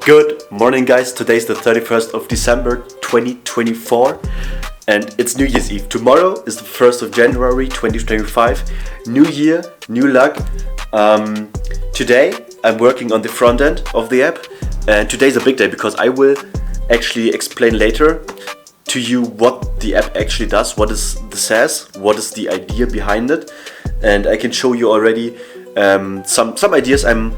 Good morning, guys. Today's the 31st of December 2024 and it's New Year's Eve. Tomorrow is the 1st of January 2025. New year, new luck. Today I'm working on the front end of the app, and today's a big day because I will actually explain later to you what the app actually does, what is the SaaS, what is the idea behind it, and I can show you already some ideas I'm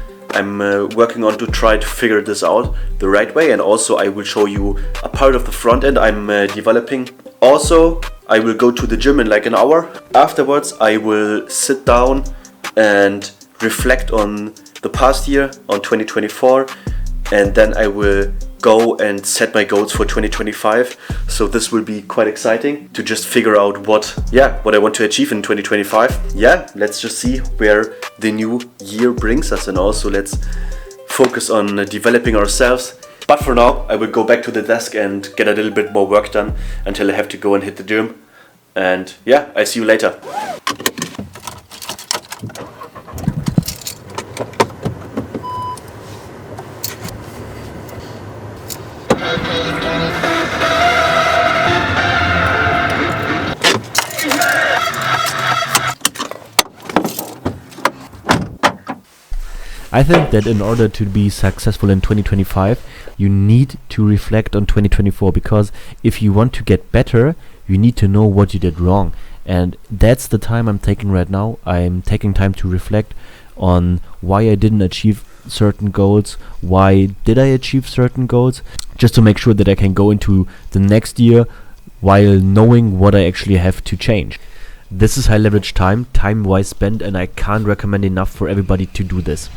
working on to try to figure this out the right way, and also I will show you a part of the front end I'm developing. Also, I will go to the gym in like an hour. Afterwards, I will sit down and reflect on the past year, on 2024, and then I will go and set my goals for 2025. So this will be quite exciting to just figure out what I want to achieve in 2025. Let's just see where the new year brings us, and also let's focus on developing ourselves. But for now, I will go back to the desk and get a little bit more work done until I have to go and hit the gym. And I'll see you later. I think that in order to be successful in 2025, you need to reflect on 2024, because if you want to get better, you need to know what you did wrong. And that's the time I'm taking right now. I'm taking time to reflect on why I didn't achieve certain goals, why did I achieve certain goals, just to make sure that I can go into the next year while knowing what I actually have to change. This is high leverage time wise spent, and I can't recommend enough for everybody to do this.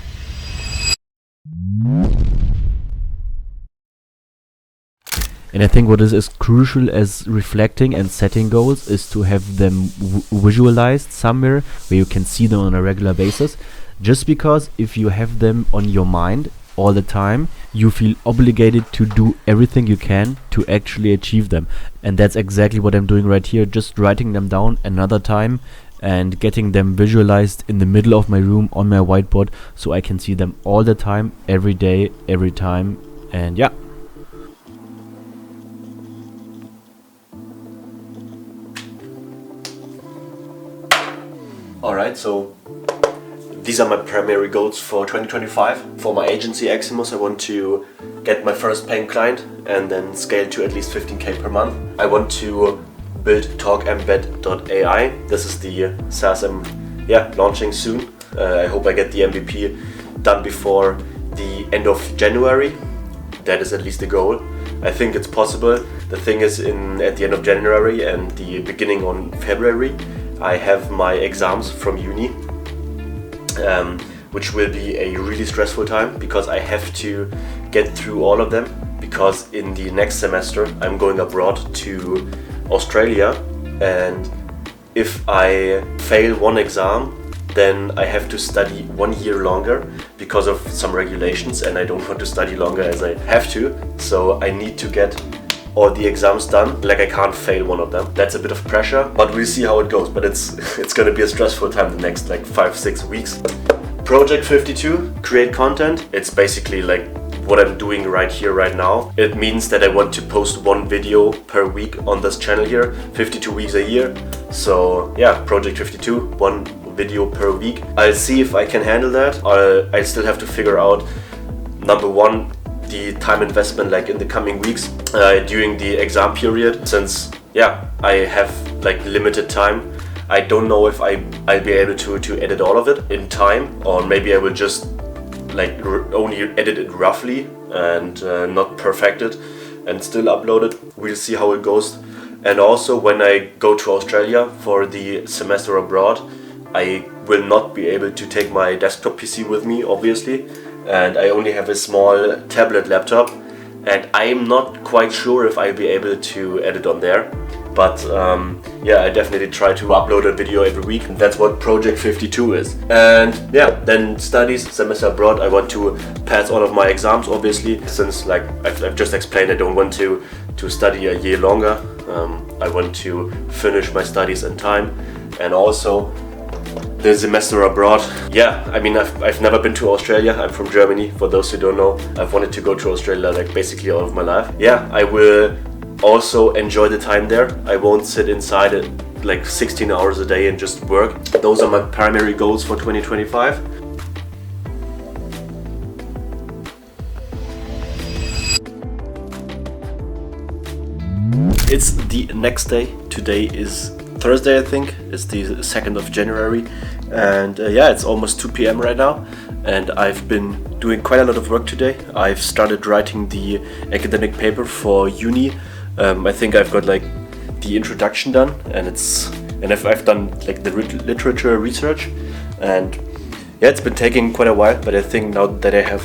And I think what is as crucial as reflecting and setting goals is to have them visualized somewhere where you can see them on a regular basis. Just because if you have them on your mind all the time, you feel obligated to do everything you can to actually achieve them. And that's exactly what I'm doing right here, just writing them down another time and getting them visualized in the middle of my room on my whiteboard, so I can see them all the time, every day, every time. And Alright, so these are my primary goals for 2025. For my agency Eximus, I want to get my first paying client and then scale to at least 15k per month. I want to build talkembed.ai. This is the SaaS I'm launching soon. I hope I get the MVP done before the end of January. That is at least the goal. I think it's possible. The thing is, at the end of January and the beginning on February, I have my exams from uni, which will be a really stressful time because I have to get through all of them, because in the next semester I'm going abroad to Australia, and if I fail one exam, then I have to study 1 year longer because of some regulations, and I don't want to study longer as I have to, so I need to get all the exams done. Like, I can't fail one of them. That's a bit of pressure, but we'll see how it goes. But it's gonna be a stressful time the next 5-6 weeks. Project 52, create content. It's basically like what I'm doing right here, right now. It means that I want to post 1 video per week on this channel here, 52 weeks a year. So Project 52, 1 video per week. I'll see if I can handle that. I still have to figure out, number one, the time investment in the coming weeks during the exam period, since I have limited time. I don't know if I'll be able to edit all of it in time, or maybe I will just only edit it roughly and not perfect it and still upload it. We'll see how it goes. And also, when I go to Australia for the semester abroad, I will not be able to take my desktop PC with me, obviously, and I only have a small tablet laptop, and I'm not quite sure if I'll be able to edit on there. But I definitely try to upload a video every week, and that's what Project 52 is. And then studies, semester abroad. I want to pass all of my exams, obviously, since I've just explained, I don't want to study a year longer. I want to finish my studies in time, and also the semester abroad. Yeah, I mean, I've never been to Australia. I'm from Germany, for those who don't know. I've wanted to go to Australia like basically all of my life. Yeah, I will also enjoy the time there. I won't sit inside it like 16 hours a day and just work. Those are my primary goals for 2025. It's the next day. Today is Thursday, I think. It's the 2nd of January. And yeah, it's almost 2 p.m. right now. And I've been doing quite a lot of work today. I've started writing the academic paper for uni. I think I've got like the introduction done, and I've done like the literature research. And yeah, it's been taking quite a while, but I think now that I have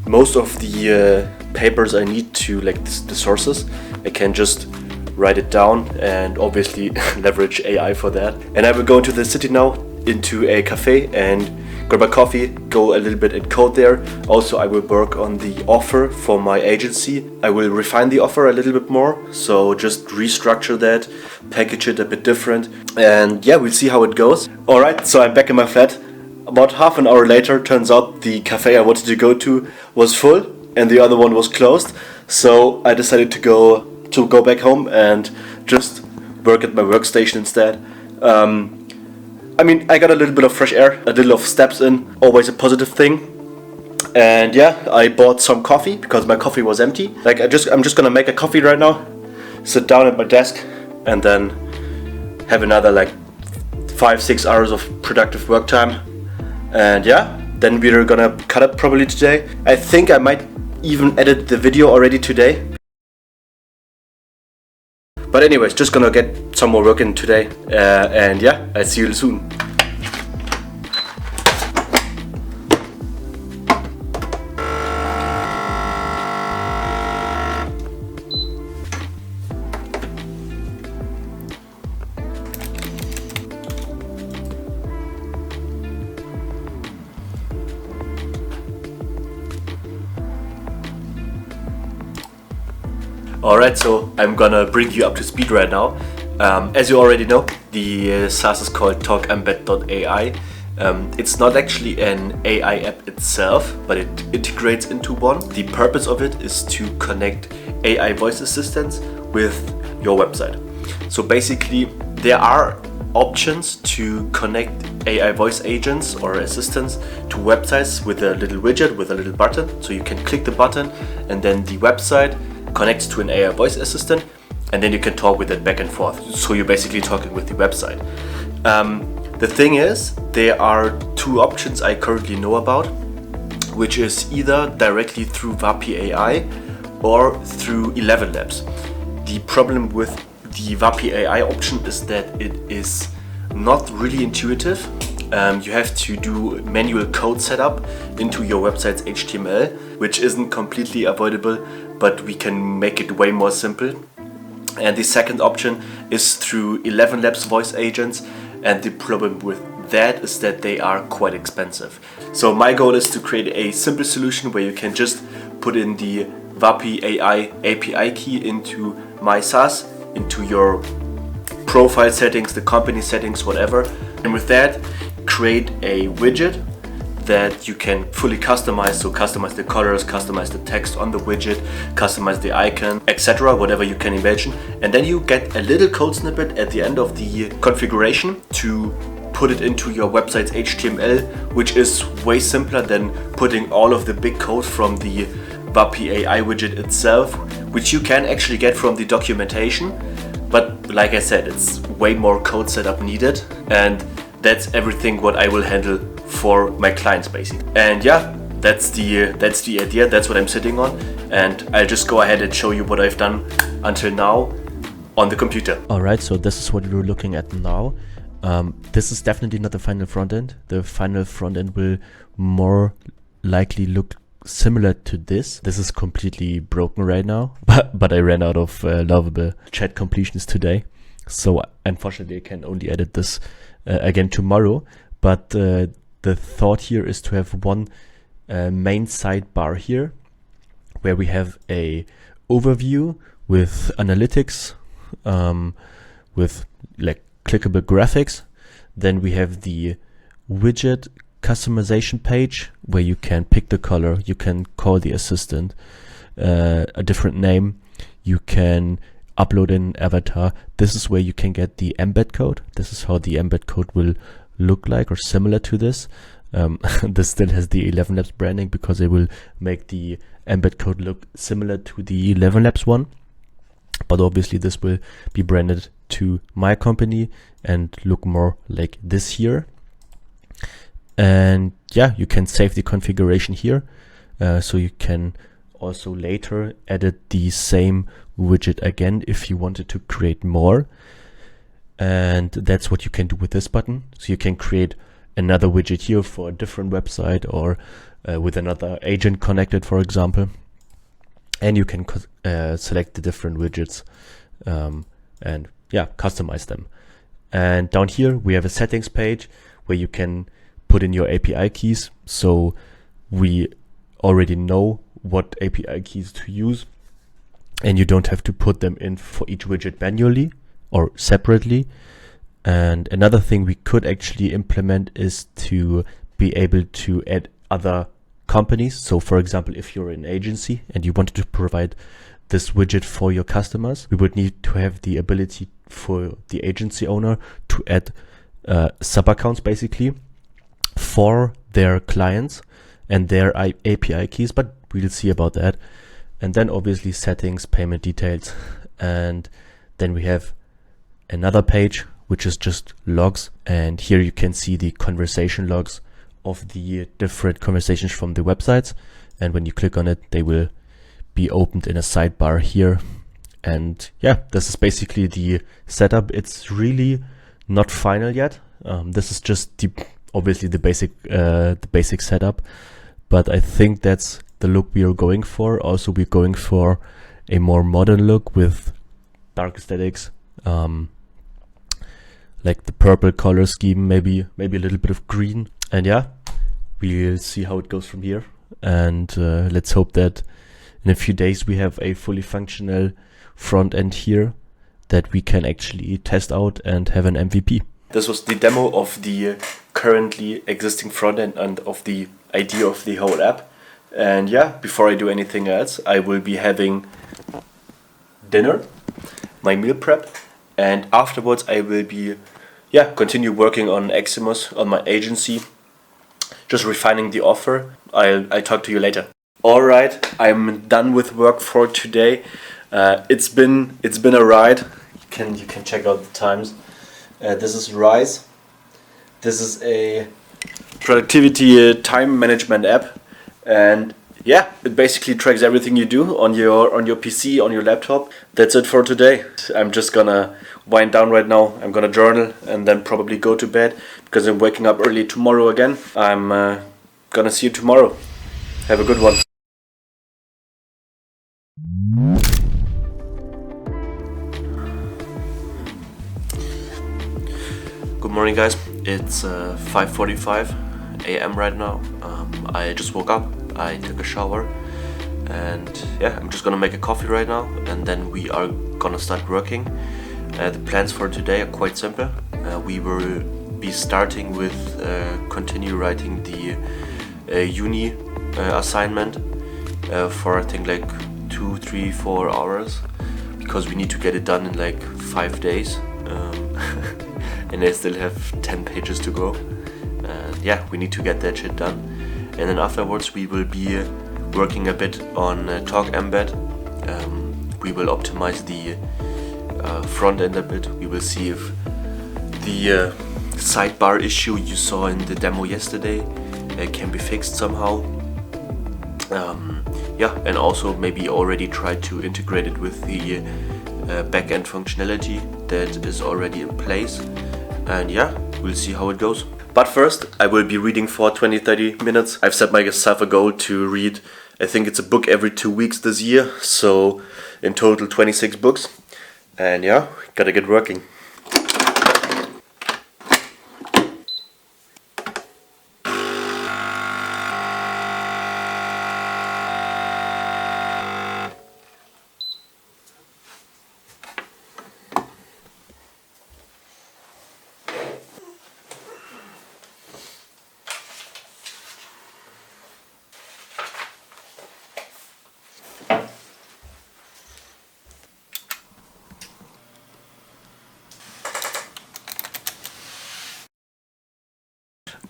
most of the papers I need to, like the sources, I can just write it down and obviously leverage AI for that. And I will go into the city now, into a cafe, and grab a coffee, go a little bit and code there. Also, I will work on the offer for my agency. I will refine the offer a little bit more, so just restructure that, package it a bit different, and yeah, we'll see how it goes. Alright, so I'm back in my flat. About half an hour later, turns out the cafe I wanted to go to was full and the other one was closed. So I decided to go back home and just work at my workstation instead. I mean, I got a little bit of fresh air, a little of steps in, always a positive thing. And yeah, I bought some coffee because my coffee was empty. Like I'm just gonna make a coffee right now, sit down at my desk, and then have another like 5-6 hours of productive work time. And yeah, then we're gonna cut it probably today. I think I might even edit the video already today. But anyways, just gonna get some more work in today, and yeah, I'll see you soon. Alright, so I'm gonna bring you up to speed right now. As you already know, the SaaS is called talkembed.ai. It's not actually an AI app itself, but it integrates into one. The purpose of it is to connect AI voice assistants with your website. So basically, there are options to connect AI voice agents or assistants to websites with a little widget, with a little button. So you can click the button and then the website connects to an AI voice assistant, and then you can talk with it back and forth. So you're basically talking with the website. The thing is, there are two options I currently know about, which is either directly through Vapi AI or through 11 Labs. The problem with the Vapi AI option is that it is not really intuitive. You have to do manual code setup into your website's HTML, which isn't completely avoidable, but we can make it way more simple. And the second option is through 11 Labs voice agents, and the problem with that is that they are quite expensive. So my goal is to create a simple solution where you can just put in the Vapi AI API key into my SaaS, into your profile settings, the company settings, whatever. And with that, create a widget that you can fully customize. So customize the colors, customize the text on the widget, customize the icon, etc., whatever you can imagine. And then you get a little code snippet at the end of the configuration to put it into your website's HTML, which is way simpler than putting all of the big code from the Vapi AI widget itself, which you can actually get from the documentation. But like I said, it's way more code setup needed, and that's everything what I will handle for my clients basically. And yeah, that's the idea, that's what I'm sitting on, and I'll just go ahead and show you what I've done until now on the computer. Alright, so this is what we're looking at now. This is definitely not the final front end. The final front end will more likely look similar to this. This is completely broken right now, but I ran out of lovable chat completions today. So unfortunately I can only edit this again tomorrow. But the thought here is to have one main sidebar here where we have a overview with analytics, with like clickable graphics. Then we have the widget customization page where you can pick the color, you can call the assistant a different name, you can upload an avatar. This is where you can get the embed code. This is how the embed code will look like, or similar to this. This still has the 11 Labs branding because they will make the embed code look similar to the 11 Labs one. But obviously this will be branded to my company and look more like this here. And yeah, you can save the configuration here. So you can also later edit the same widget again if you wanted to create more. And that's what you can do with this button. So you can create another widget here for a different website, or with another agent connected, for example. And you can select the different widgets and yeah, customize them. And down here we have a settings page where you can put in your API keys. So we already know what API keys to use, and you don't have to put them in for each widget manually or separately. And another thing we could actually implement is to be able to add other companies. So for example, if you're an agency and you wanted to provide this widget for your customers, we would need to have the ability for the agency owner to add sub-accounts basically for their clients and their API keys, but we'll see about that. And then obviously settings, payment details, and then we have another page which is just logs, and here you can see the conversation logs of the different conversations from the websites, and when you click on it they will be opened in a sidebar here. And yeah, this is basically the setup. It's really not final yet. This is just obviously the basic setup, but I think that's the look we are going for. Also, we're going for a more modern look with dark aesthetics, like the purple color scheme, maybe a little bit of green. And yeah, we'll see how it goes from here. And let's hope that in a few days we have a fully functional front end here that we can actually test out and have an MVP. This was the demo of the currently existing front end and of the idea of the whole app. And yeah, before I do anything else, I will be having dinner, my meal prep, and afterwards I will be continue working on Eximus, on my agency, just refining the offer. I'll talk to you later. Alright, I'm done with work for today. It's been a ride. You can check out the times. This is Rise. This is a productivity time management app, and yeah, it basically tracks everything you do on your PC, on your laptop. That's it for today. I'm just gonna wind down right now. I'm gonna journal and then probably go to bed because I'm waking up early tomorrow again. I'm gonna see you tomorrow. Have a good one. Good morning, guys. It's 5:45 a.m. right now. I just woke up. I took a shower, and yeah, I'm just gonna make a coffee right now, and then we are gonna start working. The plans for today are quite simple. We will be starting with continue writing the uni assignment for I think like 2, 3, 4 hours, because we need to get it done in like 5 days. And I still have 10 pages to go. Yeah, we need to get that shit done. And then afterwards we will be working a bit on Talk Embed. We will optimize the front end a bit. We will see if the sidebar issue you saw in the demo yesterday can be fixed somehow. Yeah, and also maybe already try to integrate it with the backend functionality that is already in place. And yeah, we'll see how it goes. But first, I will be reading for 20-30 minutes. I've set myself a goal to read, I think it's a book every 2 weeks this year. So in total 26 books. And yeah, gotta get working.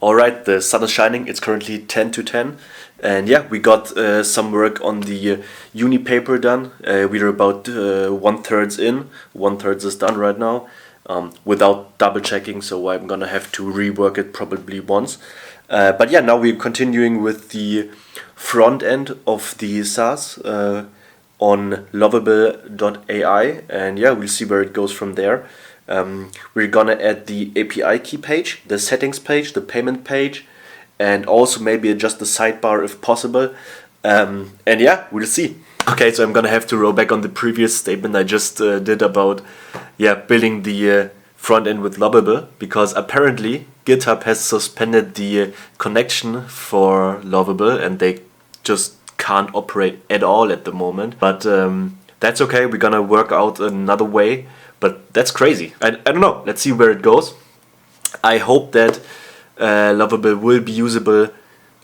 All right, the sun is shining. It's currently 10 to 10. And yeah, we got some work on the uni paper done. We're about 1/3 in. 1/3 is done right now without double checking. So I'm going to have to rework it probably once. But yeah, now we're continuing with the front end of the SaaS on lovable.ai. And yeah, we'll see where it goes from there. We're gonna add the API key page, the settings page, the payment page, and also maybe adjust the sidebar if possible. And yeah, we'll see. Okay, so I'm gonna have to roll back on the previous statement I just did about building the front end with Lovable, because apparently GitHub has suspended the connection for Lovable and they just can't operate at all at the moment. But that's okay. We're gonna work out another way. But that's crazy. I don't know. Let's see where it goes. I hope that Lovable will be usable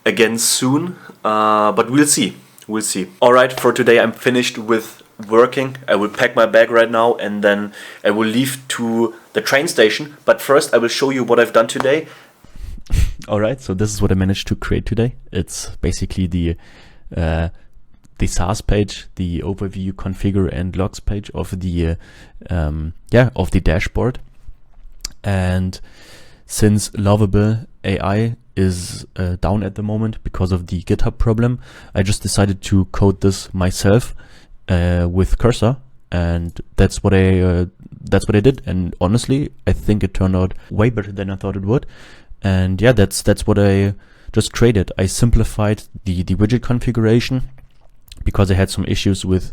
again soon. But we'll see. We'll see. All right, for today I'm finished with working. I will pack my bag right now and then I will leave to the train station. But first I will show you what I've done today. All right, so this is what I managed to create today. It's basically the SaaS page, the overview, configure, and logs page of the of the dashboard. And since Lovable AI is down at the moment because of the GitHub problem, I just decided to code this myself with Cursor, and that's what I did. And honestly, I think it turned out way better than I thought it would. And yeah, that's what I just created. I simplified the widget configuration, because I had some issues with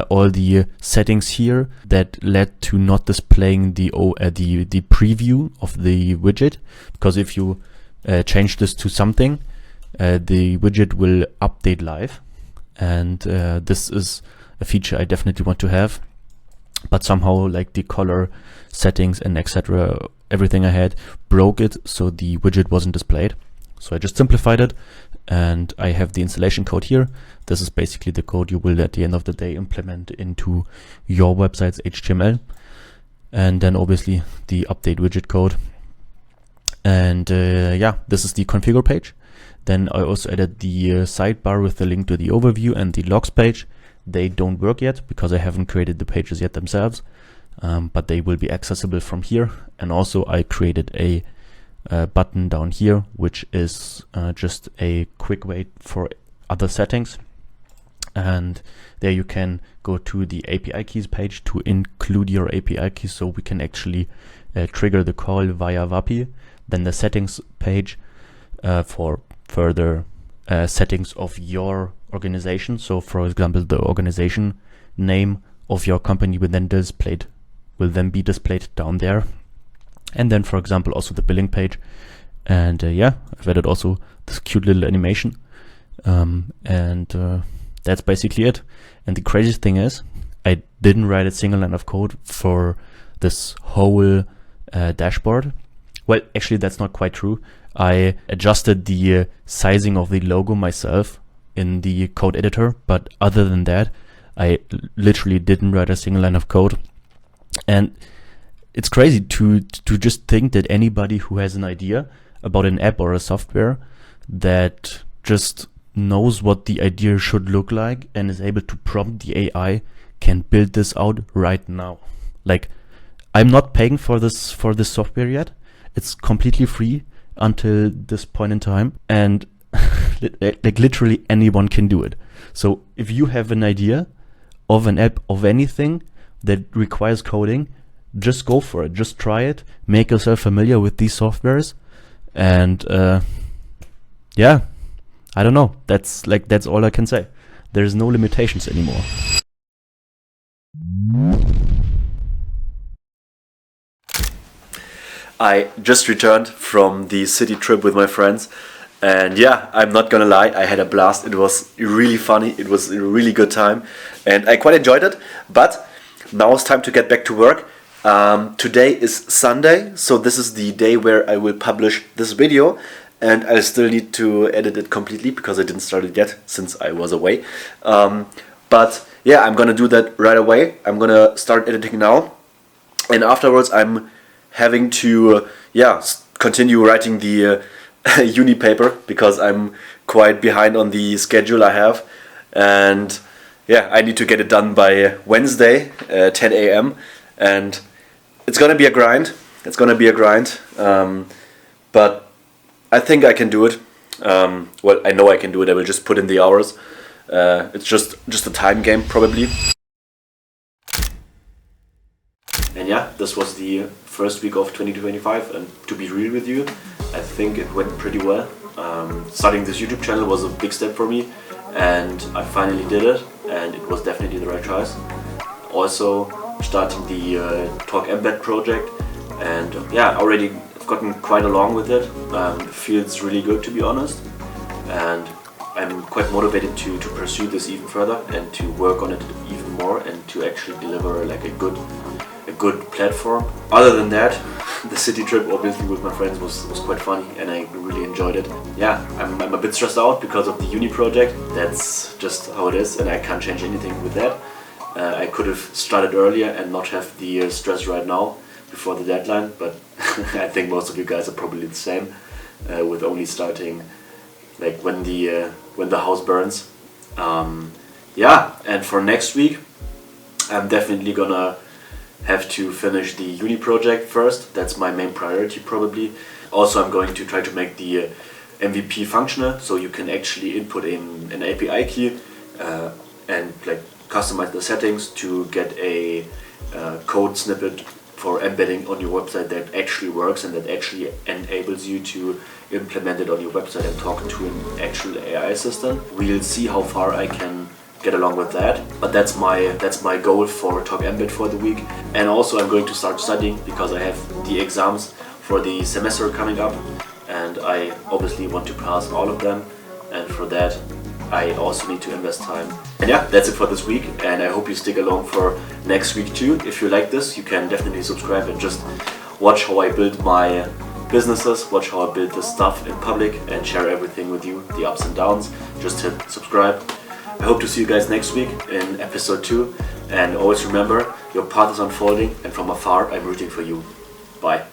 all the settings here that led to not displaying the preview of the widget. Because if you change this to something, the widget will update live, and this is a feature I definitely want to have. But somehow, like the color settings and etc., everything I had broke it, so the widget wasn't displayed. So I just simplified it, and I have the installation code here. This is basically the code you will at the end of the day implement into your website's HTML. And then obviously the update widget code. And this is the configure page. Then I also added the sidebar with the link to the overview and the logs page. They don't work yet because I haven't created the pages yet themselves, but they will be accessible from here. And also I created a button down here, which is just a quick way for other settings, and there you can go to the API keys page to include your API keys, so we can actually trigger the call via WAPI. Then the settings page for further settings of your organization. So for example, the organization name of your company will then be displayed down there. And then, for example, also the billing page. And I've added also this cute little animation. That's basically it. And the craziest thing is, I didn't write a single line of code for this whole dashboard. Well, actually, that's not quite true. I adjusted the sizing of the logo myself in the code editor. But other than that, I literally didn't write a single line of code. And it's crazy to just think that anybody who has an idea about an app or a software that just knows what the idea should look like and is able to prompt the AI can build this out right now. Like, I'm not paying for this software yet. It's completely free until this point in time, and like literally anyone can do it. So if you have an idea of an app of anything that requires coding, just go for it. Just try it. Make yourself familiar with these softwares. And I don't know. That's all I can say. There's no limitations anymore. I just returned from the city trip with my friends. And yeah, I'm not gonna lie, I had a blast. It was really funny. It was a really good time. And I quite enjoyed it. But now it's time to get back to work. Today is Sunday, so this is the day where I will publish this video, and I still need to edit it completely because I didn't start it yet since I was away. But yeah, I'm gonna do that right away. I'm gonna start editing now, and afterwards I'm having to continue writing the uni paper because I'm quite behind on the schedule I have, and yeah, I need to get it done by Wednesday, 10 a.m. and it's gonna be a grind. It's gonna be a grind, but I think I can do it. Well, I know I can do it. I will just put in the hours. It's just a time game probably. And yeah, this was the first week of 2025, and to be real with you, I think it went pretty well. Starting this YouTube channel was a big step for me, and I finally did it, and it was definitely the right choice. Also starting the Talk Embed project, and yeah, already I've gotten quite along with it. It feels really good, to be honest, and I'm quite motivated to pursue this even further and to work on it even more and to actually deliver like a good platform. Other than that, the city trip obviously with my friends was quite funny and I really enjoyed it. Yeah, I'm a bit stressed out because of the uni project. That's just how it is and I can't change anything with that. I could have started earlier and not have the stress right now before the deadline, but I think most of you guys are probably the same, with only starting like when the house burns. Yeah, and for next week I'm definitely gonna have to finish the uni project first. That's my main priority probably. Also, I'm going to try to make the MVP functional, so you can actually input in an API key and like customize the settings to get a code snippet for embedding on your website that actually works and that actually enables you to implement it on your website and talk to an actual AI assistant. We'll see how far I can get along with that, but that's my goal for Talk Embed for the week. And also I'm going to start studying because I have the exams for the semester coming up and I obviously want to pass all of them, and for that I also need to invest time. And yeah, that's it for this week, and I hope you stick along for next week too. If you like this, you can definitely subscribe and just watch how I build my businesses, watch how I build this stuff in public and share everything with you, the ups and downs. Just hit subscribe. I hope to see you guys next week in episode 2, and always remember, your path is unfolding and from afar I'm rooting for you. Bye.